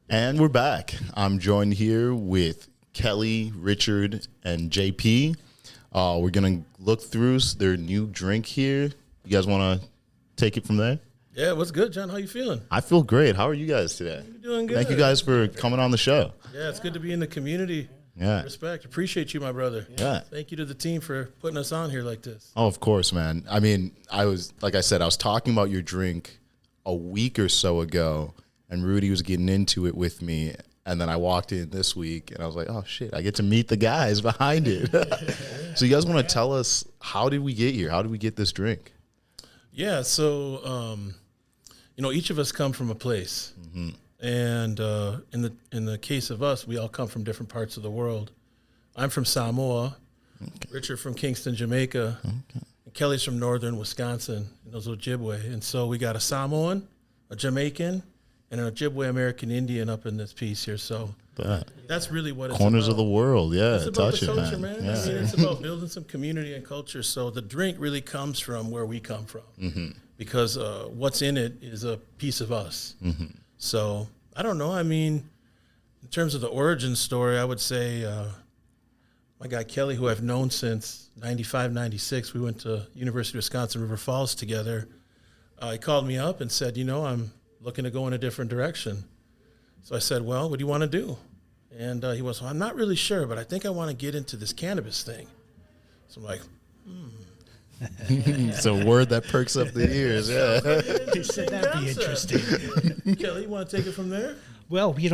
And we're back. I'm joined here with Kelly, Richard, and JP. We're going to look through their new drink here. You guys want to take it from there? Yeah, what's good, John? How you feeling? I feel great. How are you guys today? I'm doing good. Thank you guys for coming on the show. Yeah, it's good to be in the community. Yeah. Respect. Appreciate you, my brother. Yeah. Thank you to the team for putting us on here like this. Oh, of course, man. I mean, I was talking about your drink a week or so ago, and Rudy was getting into it with me. And then I walked in this week, and I was like, oh, shit, I get to meet the guys behind it. So you guys want to tell us, how did we get here? How did we get this drink? Yeah, so, each of us come from a place. Mm-hmm. And in the case of us, we all come from different parts of the world. I'm from Samoa, okay. Richard from Kingston, Jamaica, okay. And Kelly's from northern Wisconsin, in those Ojibwe. And so we got a Samoan, a Jamaican, and an Ojibwe American Indian up in this piece here. So that's really what it's corners about. of the world, yeah. It's about the culture, man. Yeah. Yeah. I mean, it's about building some community and culture. So the drink really comes from where we come from, mm-hmm. because what's in it is a piece of us. Mm-hmm. So I don't know. I mean, in terms of the origin story, I would say my guy Kelly, who I've known since 95, 96, we went to University of Wisconsin River Falls together. He called me up and said, I'm looking to go in a different direction. So I said, well, what do you want to do? And he was, well, I'm not really sure, but I think I want to get into this cannabis thing. So I'm like, It's a word that perks up the ears, yeah. He said that'd be interesting. Kelly, you want to take it from there? Well, we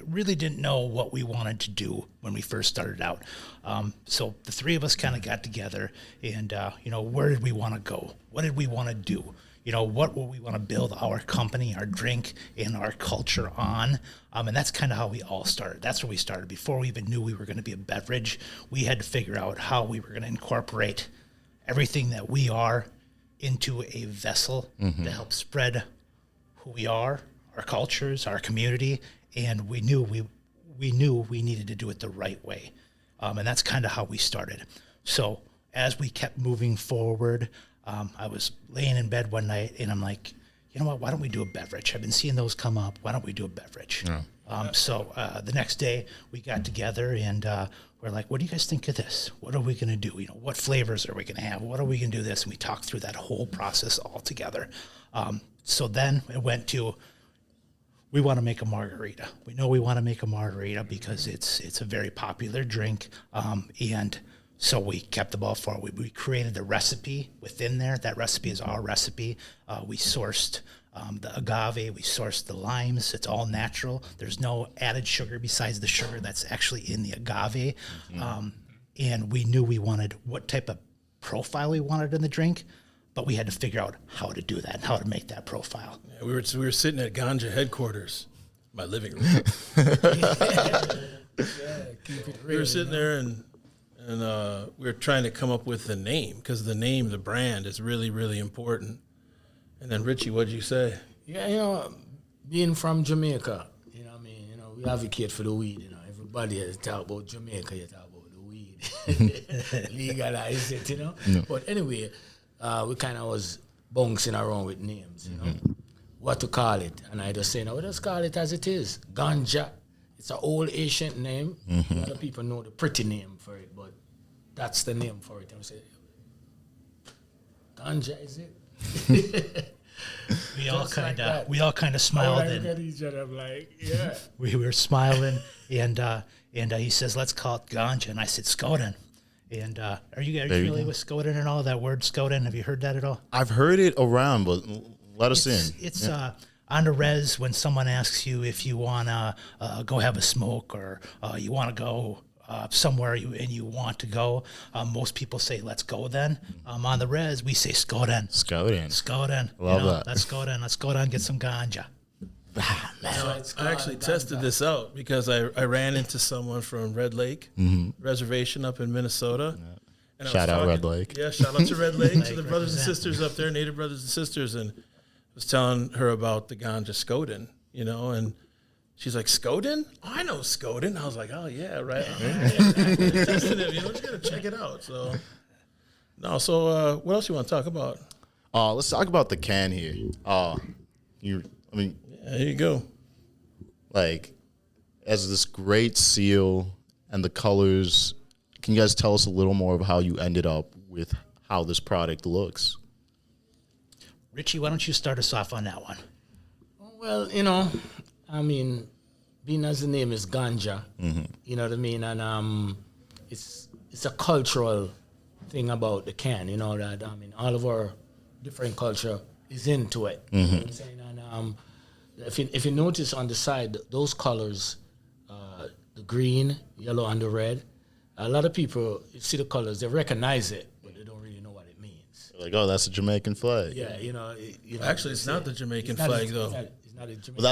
really didn't know what we wanted to do when we first started out. So the three of us kind of got together and, where did we want to go? What did we want to do? What will we want to build our company, our drink, and our culture on? And that's kind of how we all started. That's where we started. Before we even knew we were going to be a beverage, we had to figure out how we were going to incorporate everything that we are into a vessel mm-hmm. to help spread who we are, our cultures, our community, and we knew we needed to do it the right way. And that's kind of how we started. So as we kept moving forward, I was laying in bed one night and I'm like, you know what, why don't we do a beverage? I've been seeing those come up. Why don't we do a beverage? Yeah. So the next day we got together and we're like, what do you guys think of this? What are we going to do? What flavors are we going to have? What are we going to do this? And we talked through that whole process all together. So then it went to, we want to make a margarita. We know we want to make a margarita because it's a very popular drink. And so we kept the ball forward. We created the recipe within there. That recipe is our recipe. We sourced the agave. We sourced the limes. It's all natural. There's no added sugar besides the sugar that's actually in the agave. Mm-hmm. And we knew we wanted what type of profile we wanted in the drink, but we had to figure out how to do that and how to make that profile. Yeah, we were sitting at Ganja headquarters, my living room. We were sitting there and we were trying to come up with the name because the brand is really, really important. And then Richie, what'd you say? Yeah, being from Jamaica, we advocate for the weed. Everybody has talk about Jamaica, you talk about the weed, legalize it, No. But anyway, we kind of was bouncing around with names, mm-hmm. what to call it, and I just say, no, we just call it as it is, Ganja. It's an old ancient name. Mm-hmm. A lot of people know the pretty name for it, but that's the name for it. And we say, Ganja, is it? we all kind of smiled. I look at each other, I'm like, yeah. we were smiling, and he says, let's call it Ganja, and I said, Skoden. And are you guys familiar with Skoden and all that word Skoden? Have you heard that at all? I've heard it around, but let us in. It's on the res when someone asks you if you want to go have a smoke or you want to go somewhere and you want to go. Most people say, let's go then. On the res, we say Skoden. Skoden. Love that. Let's go then. Let's go down and get some ganja. I actually tested this out because I ran into someone from Red Lake Reservation up in Minnesota. Yeah. And shout out Red Lake. Yeah, shout out to Red Lake, to the brothers and sisters up there, Native brothers and sisters. And I was telling her about the Ganja Skoden, and she's like, Skoden? Oh, I know Skoden. I was like, oh, yeah, right. Testing it, just got to check it out. So what else you want to talk about? Let's talk about the can here. There you go. Like, as this great seal and the colors, can you guys tell us a little more of how you ended up with how this product looks? Richie, why don't you start us off on that one? Well, I mean, being as the name is ganja, you know what I mean, and it's a cultural thing about the can, that I mean, all of our different culture is into it. You know what I'm saying? And if you notice on the side, those colors, the green, yellow, and the red, a lot of people, you see the colors, they recognize it, but they don't really know what it means. Like, oh, that's a Jamaican flag. Yeah, Actually, it's not the Jamaican flag, though. It's not a Jamaican. Well,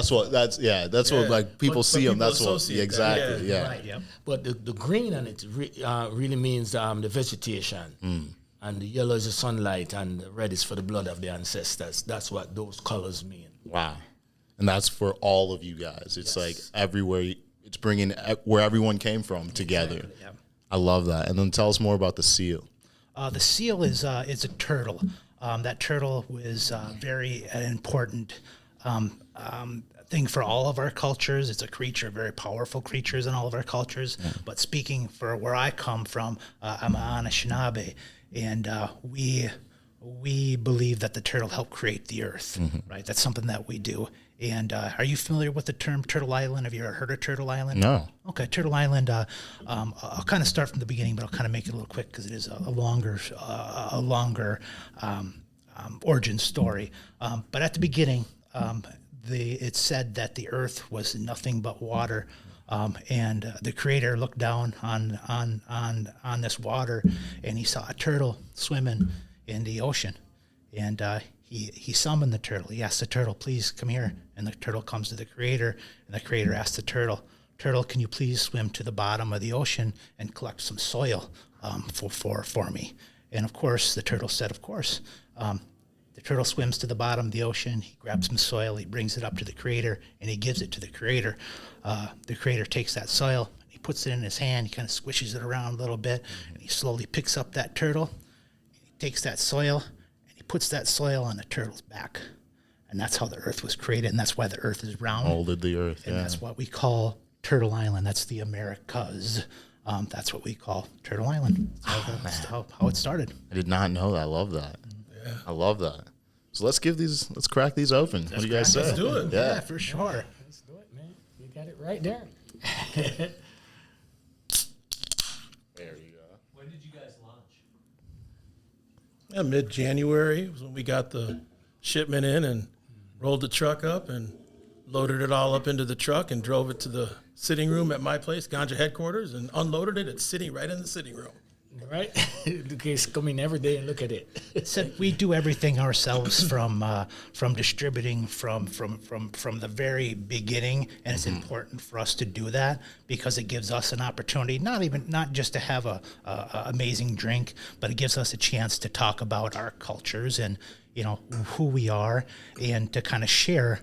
that's what like people see them. people That's what associate that. exactly. Yeah. Right, yeah. But the green on it really means the vegetation. And the yellow is the sunlight, and the red is for the blood of the ancestors. That's what those colors mean. Wow. And that's for all of you guys. It's like everywhere. It's bringing where everyone came from together. Exactly, yeah. I love that. And then tell us more about the seal. The seal is a turtle. That turtle was very important thing for all of our cultures. It's a creature, very powerful creatures in all of our cultures. Yeah. But speaking for where I come from, I'm an Anishinaabe, and we believe that the turtle helped create the earth. Right? That's something that we do. And are you familiar with the term Turtle Island? Have you ever heard of Turtle Island? No. Okay, Turtle Island. I'll kind of start from the beginning, but I'll kind of make it a little quick because it is a longer origin story. But at the beginning, it's said that the earth was nothing but water, and the Creator looked down on this water, and he saw a turtle swimming in the ocean, and he summoned the turtle. He asked the turtle, "Please come here." And the turtle comes to the Creator, and the Creator asks the turtle, "Turtle, can you please swim to the bottom of the ocean and collect some soil for me?" And of course, the turtle said, "Of course." The turtle swims to the bottom of the ocean. He grabs some soil. He brings it up to the Creator, and he gives it to the Creator. The Creator takes that soil, and he puts it in his hand. He kind of squishes it around a little bit, and he slowly picks up that turtle. He takes that soil, and he puts that soil on the turtle's back. And that's how the earth was created, and that's why the earth is round. Molded the earth, and that's what we call Turtle Island. That's the Americas. That's what we call Turtle Island. That's how it started. I did not know that. I love that. Yeah. I love that. So let's crack these open. What do you guys say? Let's do it. Yeah, for sure. Let's do it, man. You got it right there. There you go. When did you guys launch? Yeah, mid-January was when we got the shipment in and rolled the truck up and loaded it all up into the truck and drove it to the sitting room at my place, Ganja headquarters, and unloaded it. It's sitting right in the sitting room. Right? The kids come in every day and look at it. So we do everything ourselves from distributing from the very beginning, and it's important for us to do that because it gives us an opportunity, not just to have a amazing drink, but it gives us a chance to talk about our cultures and who we are, and to kind of share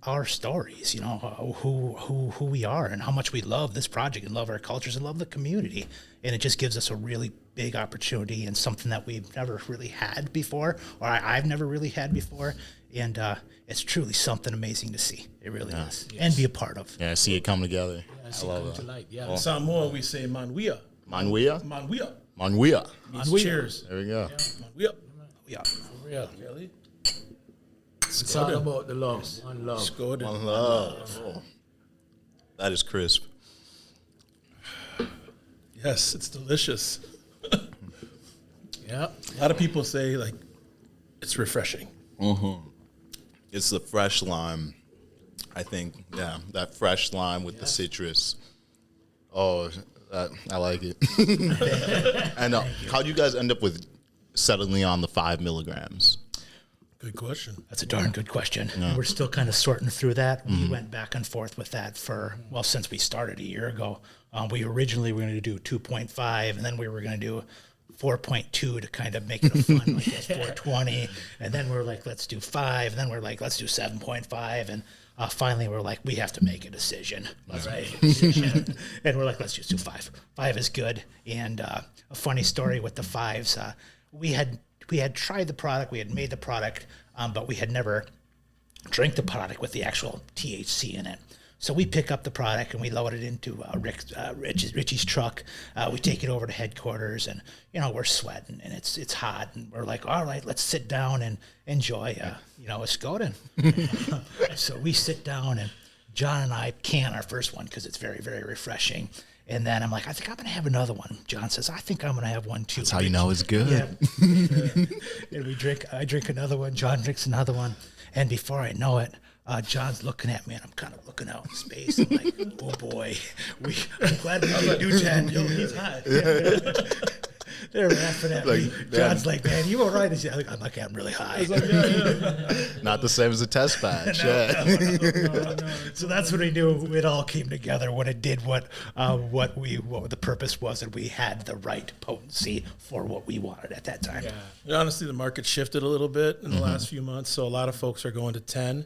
our stories, who we are and how much we love this project and love our cultures and love the community. And it just gives us a really big opportunity and something that we've never really had before, or I've never really had before. And it's truly something amazing to see. It really is. Yes. And be a part of. Yeah, I see it come together. Yeah, I love it. Yeah. In Samoa, we say manwia. Manwia? Manwia. Manwia. Means cheers. There we go. Manwia. Yeah. For real. Really? It's all about the love. One love. Skoden. One love. Oh. That is crisp. Yes, it's delicious. Yeah. A lot of people say, it's refreshing. It's the fresh lime, I think. Yeah, that fresh lime with the citrus. Oh, I like it. And how'd you guys end up with settling on the 5 milligrams? Good question. That's a darn good question. Yeah. We're still kind of sorting through that. We went back and forth with that since we started a year ago. We originally were going to do 2.5, and then we were going to do 4.2 to kind of make it a fun, like that's 420. And then we're like, let's do 5. And then we're like, let's do 7.5. And finally, we're like, we have to make a decision. Let's make a decision. And we're like, let's just do 5. 5 is good. And a funny story with the 5s, we had tried the product, we had made the product, but we had never drink the product with the actual THC in it. So we pick up the product and we load it into Richie's truck. We take it over to headquarters, and we're sweating and it's hot, and we're like, all right, let's sit down and enjoy a Skoden. So we sit down, and John and I can our first one because it's very, very refreshing. And then I'm like, I think I'm going to have another one. John says, I think I'm going to have one too. That's how you know it's good. Yeah. And I drink another one. John drinks another one. And before I know it, John's looking at me, and I'm kind of looking out in space. I'm like, oh boy, I'm glad we didn't do 10. Yo, he's hot. They're laughing at me. John's like, man, you all right? I'm like, I'm really high. Not the same as a test batch. No. So that's when we knew it all came together, when it did what the purpose was, and we had the right potency for what we wanted at that time. Yeah. Honestly, the market shifted a little bit in the last few months, so a lot of folks are going to 10.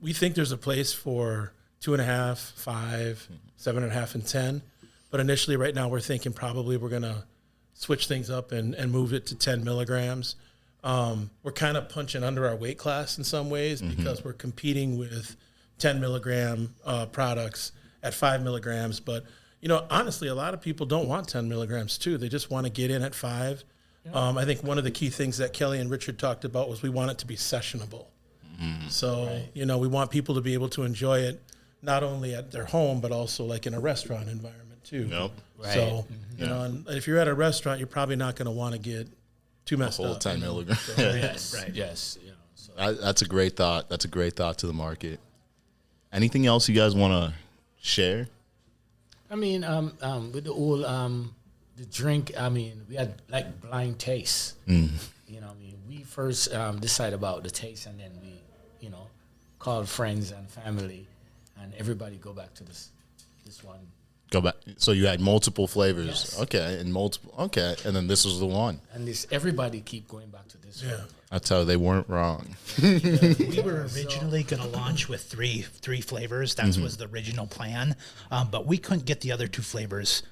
We think there's a place for 2.5, 5, 7.5, and 10. But initially, right now, we're thinking probably we're going to switch things up and move it to 10 milligrams. We're kind of punching under our weight class in some ways because we're competing with 10 milligram products at 5 milligrams. But, honestly, a lot of people don't want 10 milligrams too. They just want to get in at 5. I think one of the key things that Kelly and Richard talked about was we want it to be sessionable. So, we want people to be able to enjoy it not only at their home, but also like in a restaurant environment too. Nope. Right. So, and if you're at a restaurant, you're probably not going to want to get too messed up. Whole 10 milligrams. So, Yes. Right. Yes. So. That's a great thought. That's a great thought to the market. Anything else you guys want to share? I mean, with the whole the drink, I mean, we had like blind taste. We first decided about the taste, and then we, called friends and family, and everybody go back to this one. Go back. So you had multiple flavors. Yes. Okay. And then this was the one. And everybody keep going back to this one. That's how they weren't wrong. We were originally going to launch with three flavors. That was the original plan. But we couldn't get the other 2 flavors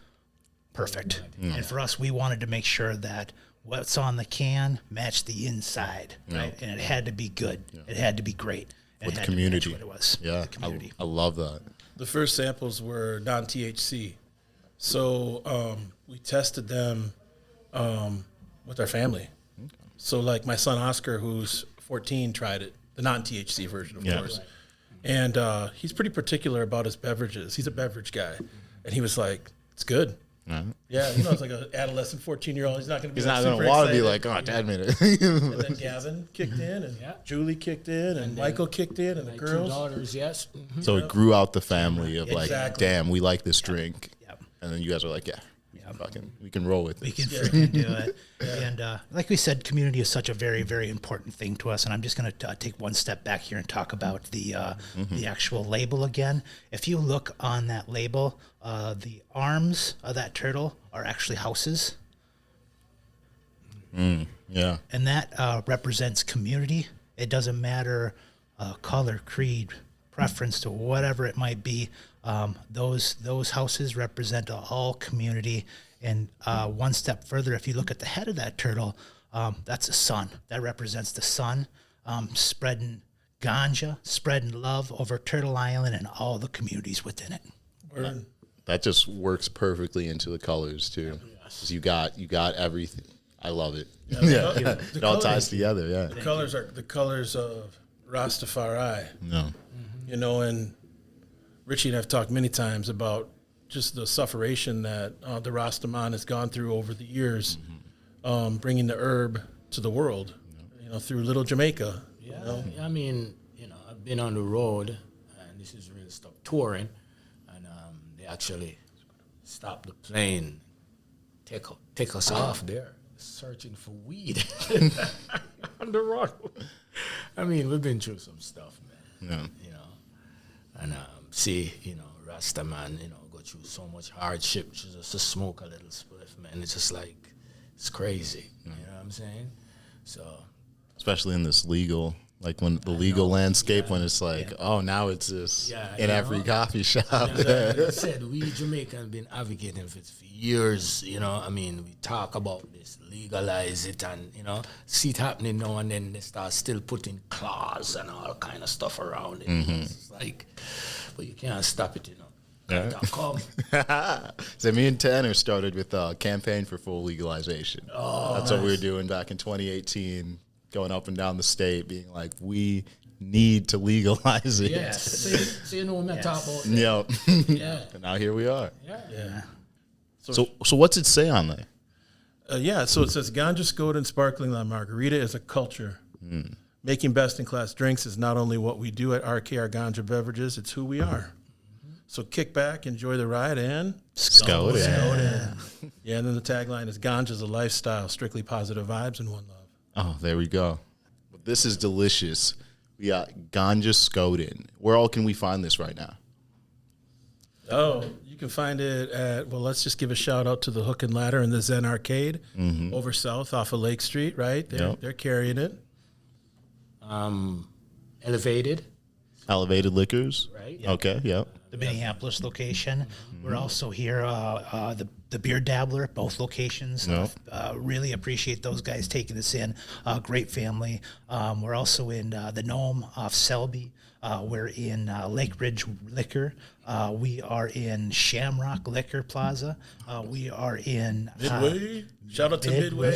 perfect. And for us, we wanted to make sure that what's on the can matched the inside, right? And it had to be good. It had to be great. With the community. What it was. Yeah. The community. I love that. The first samples were non-THC. So we tested them with our family. Okay. So like my son Oscar, who's 14, tried it, the non-THC version, of course. And he's pretty particular about his beverages. He's a beverage guy. And he was like, it's good. Right. Yeah, it's like an adolescent 14-year-old. He's not going to be. He's not going to want to be like, oh, Dad made it. And then Gavin kicked in, and Julie kicked in, and Michael kicked in, and the girls. 2 daughters, yes. So it grew out the family of like, Exactly. damn, we like this drink. Yep. And then you guys are like, we can roll with it. We can freaking do it. And like we said, community is such a very, very important thing to us. And I'm just going to take one step back here and talk about the actual label again. If you look on that label, the arms of that turtle are actually houses. Yeah. And that represents community. It doesn't matter color, creed, preference to whatever it might be. Those houses represent all community. And one step further, if you look at the head of that turtle, that's a sun. That represents the sun spreading ganja, spreading love over Turtle Island and all the communities within it. That just works perfectly into the colors too. Yes. You got everything. I love it. Yeah, it all ties together. Yeah. The colors are the colors of Rastafari. No. And Richie and I've talked many times about just the sufferation that the Rastaman has gone through over the years, bringing the herb to the world, through Little Jamaica. Yeah, I mean, I've been on the road, and this is really stopped touring, and they actually stopped the plane, take us off there, searching for weed on the road. I mean, we've been through some stuff, man. Yeah. And Rastaman, go through so much hardship just to smoke a little spliff, man. It's just like, it's crazy. You know what I'm saying? So, especially in this legal Like when the legal landscape, when it's like, oh, now it's this in every coffee shop. Like I said, we Jamaicans been advocating for it for years. You know, I mean, we talk about this, legalize it, and see it happening now and then. They start still putting claws and all kind of stuff around it. It's like, but you can't stop it. Come. So me and Tanner started with a campaign for full legalization. That's what we were doing back in 2018. Going up and down the state, being like, we need to legalize it. Yes. So when I talk about that. Yep. Yeah. And now here we are. Yeah. So what's it say on there? So it says Ganja Skoden Sparkling Lime Margarita is a culture. Making best-in-class drinks is not only what we do at RKRGanja Beverages, it's who we are. So kick back, enjoy the ride, and Skoden. Yeah, and then the tagline is Ganja's a lifestyle, strictly positive vibes and one love. Oh, there we go. But this is delicious. We got Ganja Skoden. Where all can we find this right now? Oh, you can find it at, let's just give a shout out to the Hook and Ladder and the Zen Arcade over south off of Lake Street, right? They're carrying it. Elevated Liquors. Right. Okay, yep. The Minneapolis location. We're also here, the Beer Dabbler, both locations. Really appreciate those guys taking us in. Great family. We're also in the Nome off Selby. We're in Lake Ridge Liquor. We are in Shamrock Liquor Plaza. We are in Midway. Shout out to Midway.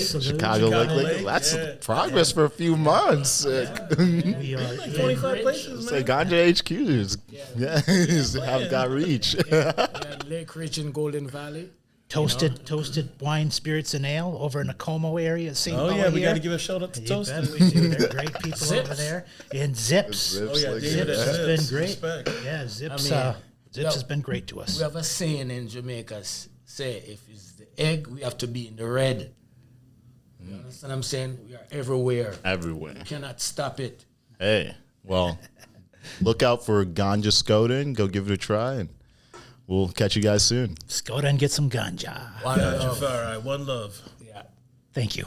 Chicago Lake. That's progress for a few months. We are Like 25 places, Say man. Ganja HQs. Have got reach. Lake Ridge and Golden Valley. Toasted Wine, Spirits, and Ale over in the Como area, St. Oh, Paul yeah, we here. got to give a shout out to You Toasted. bet we do. They're great people over there. And Zips. Oh, yeah, Like David that. at Zips has been Zips. great. Respect. Yeah, Zips. I mean, Zips has been great to us. We have a saying in Jamaica, say, if it's the egg, we have to be in the red. You understand what I'm saying? We are everywhere. Everywhere. You cannot stop it. Hey, well, look out for Ganja Skoden. Go give it a try, and we'll catch you guys soon. Let's go down and get some ganja. Ganja Fari, one love. Yeah. Thank you.